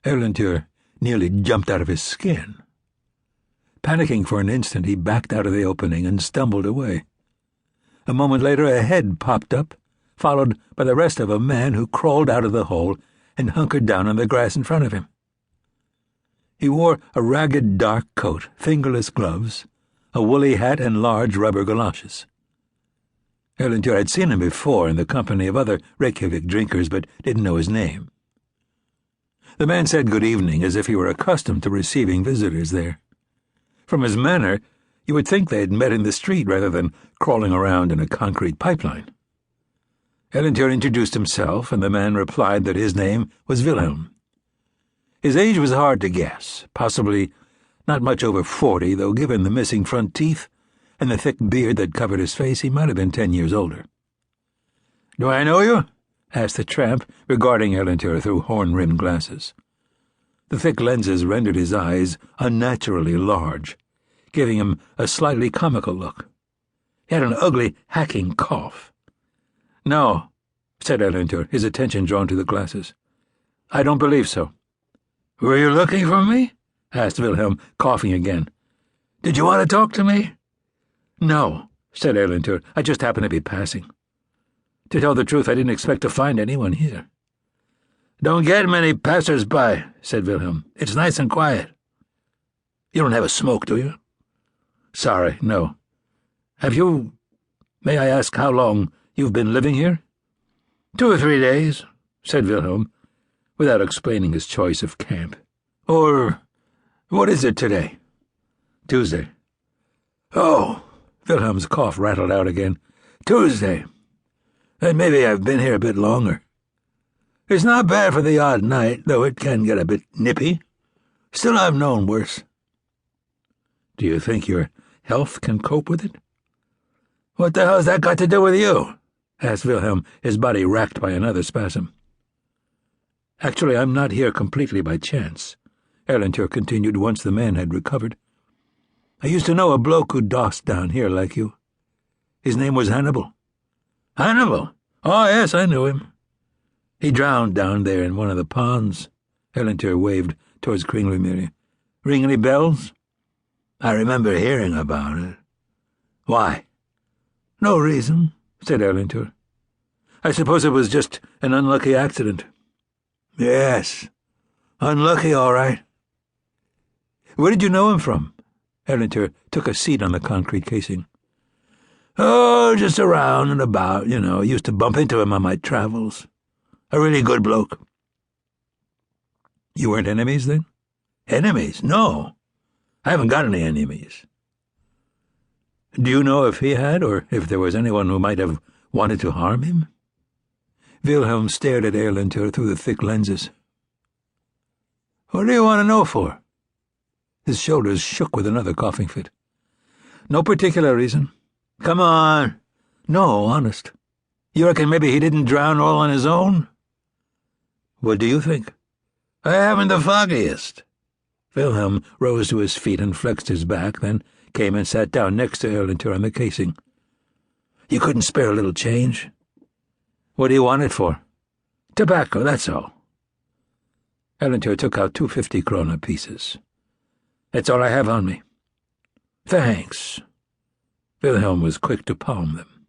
Erlendur nearly jumped out of his skin. Panicking for an instant, he backed out of the opening and stumbled away. A moment later, a head popped up, followed by the rest of a man who crawled out of the hole and hunkered down on the grass in front of him. He wore a ragged dark coat, fingerless gloves, a woolly hat, and large rubber galoshes. Erlendur had seen him before in the company of other ReykjavIk drinkers, but didn't know his name. The man said good evening as if he were accustomed to receiving visitors there. From his manner, you would think they had met in the street rather than crawling around in a concrete pipeline. Erlendur introduced himself, and the man replied that his name was Wilhelm. His age was hard to guess, possibly not much over 40, though given the missing front teeth and the thick beard that covered his face, he might have been 10 years older. "Do I know you?" asked the tramp, regarding Erlendur through horn-rimmed glasses. The thick lenses rendered his eyes unnaturally large, giving him a slightly comical look. He had an ugly, hacking cough. "No," said Erlendur, his attention drawn to the glasses. "I don't believe so." "Were you looking for me?" asked Wilhelm, coughing again. "Did you want to talk to me?" "No," said Erlendur. "I just happened to be passing. To tell the truth, I didn't expect to find anyone here." "Don't get many passers-by," said Wilhelm. "It's nice and quiet." "You don't have a smoke, do you?" "Sorry, no. May I ask how long you've been living here?" 2 or 3 days, said Wilhelm, without explaining his choice of camp. "Or what is it today?" "Tuesday." "Oh," Wilhelm's cough rattled out again. "Tuesday. Then maybe I've been here a bit longer. It's not bad for the odd night, though it can get a bit nippy. Still, I've known worse." "Do you think your health can cope with it?" "What the hell's that got to do with you?" asked Wilhelm, his body racked by another spasm. "Actually, I'm not here completely by chance," Erlendur continued once the man had recovered. "I used to know a bloke who dossed down here like you. His name was Hannibal." "Hannibal? Oh, yes, I knew him." "He drowned down there in one of the ponds." Erlendur waved towards Kringlumirri. "Ring any bells?" "I remember hearing about it." "Why?" "No reason," said Erlendur. "I suppose it was just an unlucky accident." "Yes, unlucky, all right." "Where did you know him from?" Erlendur took a seat on the concrete casing. "Oh, just around and about, you know. Used to bump into him on my travels. A really good bloke." "You weren't enemies, then?" "Enemies? No. I haven't got any enemies." "Do you know if he had, or if there was anyone who might have wanted to harm him?" Wilhelm stared at Erlendur through the thick lenses. "What do you want to know for?" His shoulders shook with another coughing fit. "No particular reason." "Come on." "No, honest." "You reckon maybe he didn't drown all on his own?" "What do you think?" "I haven't the foggiest." Wilhelm rose to his feet and flexed his back, then came and sat down next to Erlendur on the casing. "You couldn't spare a little change?" "What do you want it for?" "Tobacco, that's all." Erlendur took out 2 50-krona pieces. "That's all I have on me." "Thanks." Wilhelm was quick to palm them.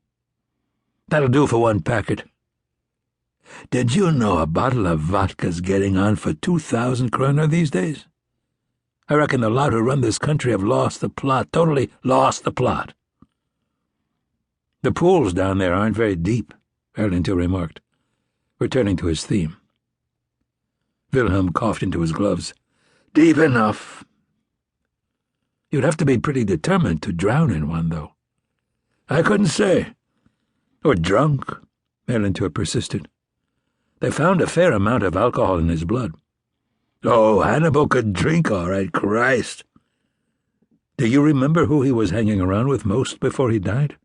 "That'll do for 1 packet." "Did you know a bottle of vodka's getting on for 2,000 kroner these days? I reckon the lot who run this country have lost the plot, totally lost the plot." "The pools down there aren't very deep," Erlendur remarked, returning to his theme. Wilhelm coughed into his gloves. "Deep enough." "You'd have to be pretty determined to drown in one, though." "I couldn't say." "Or drunk," Erlendur persisted. "They found a fair amount of alcohol in his blood." "Oh, Hannibal could drink, all right, Christ." "Do you remember who he was hanging around with most before he died?"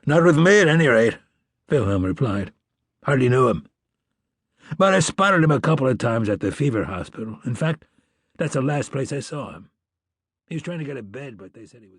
"Not with me, at any rate," Wilhelm replied. "Hardly knew him. But I spotted him a couple of times at the fever hospital. In fact, that's the last place I saw him. He was trying to get a bed, but they said he was